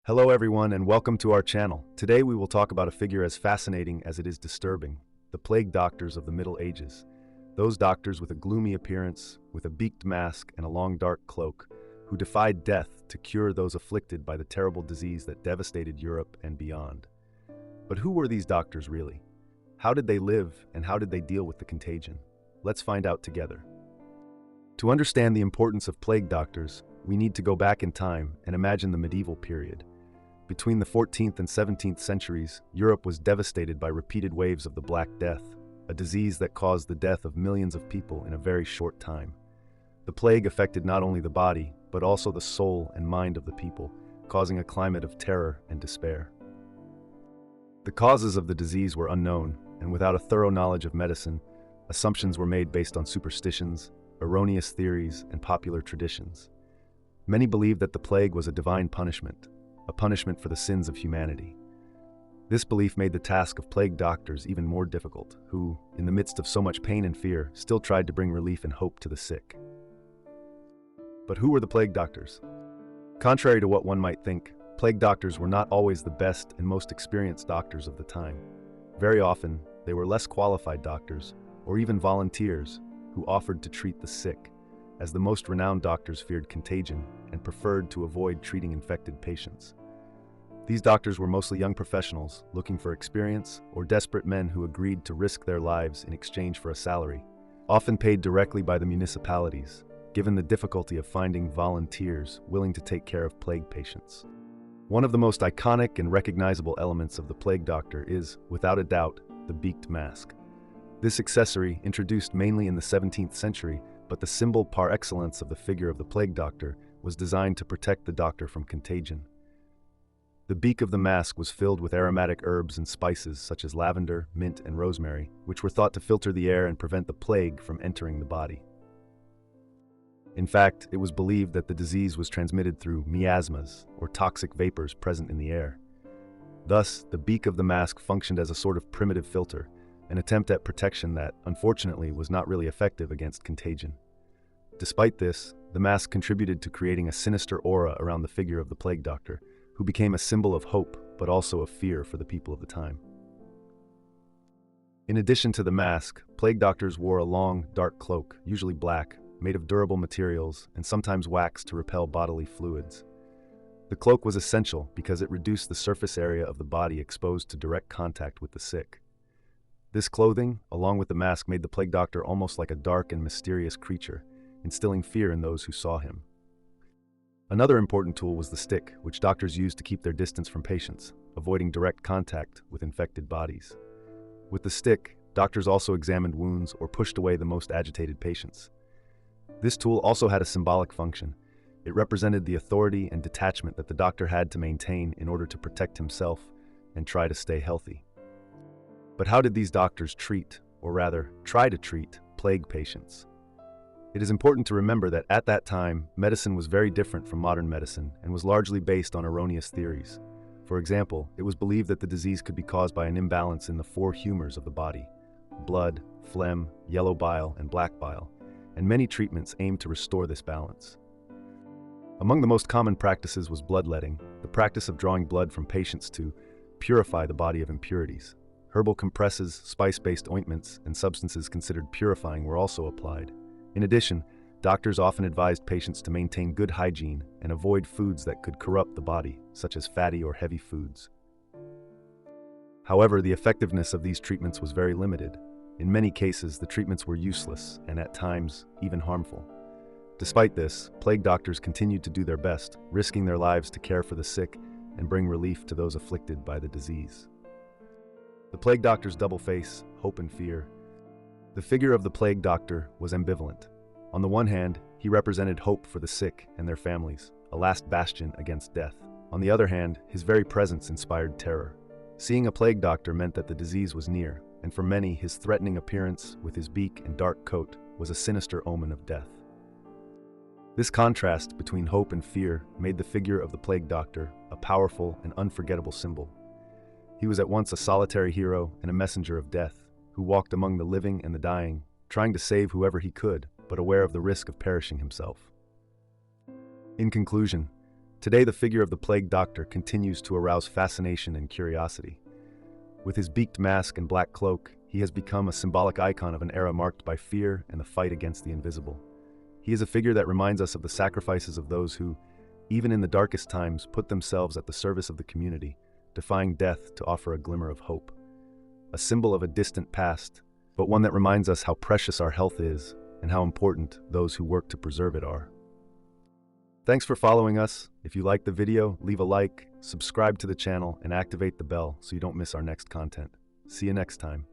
Hello everyone and welcome to our channel. Today we will talk about a figure as fascinating as it is disturbing, the plague doctors of the Middle Ages. Those doctors with a gloomy appearance, with a beaked mask and a long dark cloak, who defied death to cure those afflicted by the terrible disease that devastated Europe and beyond. But who were these doctors really? How did they live and how did they deal with the contagion? Let's find out together. To understand the importance of plague doctors, we need to go back in time and imagine the medieval period. Between the 14th and 17th centuries, Europe was devastated by repeated waves of the Black Death, a disease that caused the death of millions of people in a very short time. The plague affected not only the body, but also the soul and mind of the people, causing a climate of terror and despair. The causes of the disease were unknown, and without a thorough knowledge of medicine, assumptions were made based on superstitions, erroneous theories, and popular traditions. Many believed that the plague was a divine punishment, a punishment for the sins of humanity. This belief made the task of plague doctors even more difficult, who, in the midst of so much pain and fear, still tried to bring relief and hope to the sick. But who were the plague doctors? Contrary to what one might think, plague doctors were not always the best and most experienced doctors of the time. Very often, they were less qualified doctors, or even volunteers, who offered to treat the sick, as the most renowned doctors feared contagion and preferred to avoid treating infected patients. These doctors were mostly young professionals looking for experience or desperate men who agreed to risk their lives in exchange for a salary, often paid directly by the municipalities, given the difficulty of finding volunteers willing to take care of plague patients. One of the most iconic and recognizable elements of the plague doctor is, without a doubt, the beaked mask. This accessory, introduced mainly in the 17th century, but the symbol par excellence of the figure of the plague doctor, was designed to protect the doctor from contagion. The beak of the mask was filled with aromatic herbs and spices such as lavender, mint, and rosemary, which were thought to filter the air and prevent the plague from entering the body. In fact, it was believed that the disease was transmitted through miasmas, or toxic vapors present in the air. Thus, the beak of the mask functioned as a sort of primitive filter, an attempt at protection that, unfortunately, was not really effective against contagion. Despite this, the mask contributed to creating a sinister aura around the figure of the plague doctor, who became a symbol of hope, but also of fear for the people of the time. In addition to the mask, plague doctors wore a long, dark cloak, usually black, made of durable materials and sometimes wax to repel bodily fluids. The cloak was essential because it reduced the surface area of the body exposed to direct contact with the sick. This clothing, along with the mask, made the plague doctor almost like a dark and mysterious creature, instilling fear in those who saw him. Another important tool was the stick, which doctors used to keep their distance from patients, avoiding direct contact with infected bodies. With the stick, doctors also examined wounds or pushed away the most agitated patients. This tool also had a symbolic function. It represented the authority and detachment that the doctor had to maintain in order to protect himself and try to stay healthy. But how did these doctors treat, or rather, try to treat, plague patients? It is important to remember that at that time, medicine was very different from modern medicine and was largely based on erroneous theories. For example, it was believed that the disease could be caused by an imbalance in the four humors of the body: blood, phlegm, yellow bile, and black bile, and many treatments aimed to restore this balance. Among the most common practices was bloodletting, the practice of drawing blood from patients to purify the body of impurities. Herbal compresses, spice-based ointments, and substances considered purifying were also applied. In addition, doctors often advised patients to maintain good hygiene and avoid foods that could corrupt the body, such as fatty or heavy foods. However, the effectiveness of these treatments was very limited. In many cases, the treatments were useless and at times even harmful. Despite this, plague doctors continued to do their best, risking their lives to care for the sick and bring relief to those afflicted by the disease. The plague doctor's double face, hope and fear. The figure of the plague doctor was ambivalent. On the one hand, he represented hope for the sick and their families, a last bastion against death. On the other hand, his very presence inspired terror. Seeing a plague doctor meant that the disease was near, and for many, his threatening appearance with his beak and dark coat was a sinister omen of death. This contrast between hope and fear made the figure of the plague doctor a powerful and unforgettable symbol. He was at once a solitary hero and a messenger of death, who walked among the living and the dying, trying to save whoever he could, but aware of the risk of perishing himself. In conclusion, Today, the figure of the plague doctor continues to arouse fascination and curiosity. With his beaked mask and black cloak, he has become a symbolic icon of an era marked by fear and the fight against the invisible. He is a figure that reminds us of the sacrifices of those who, even in the darkest times, put themselves at the service of the community, defying death to offer a glimmer of hope. A symbol of a distant past, but one that reminds us how precious our health is and how important those who work to preserve it are. Thanks for following us. If you liked the video, leave a like, subscribe to the channel, and activate the bell so you don't miss our next content. See you next time.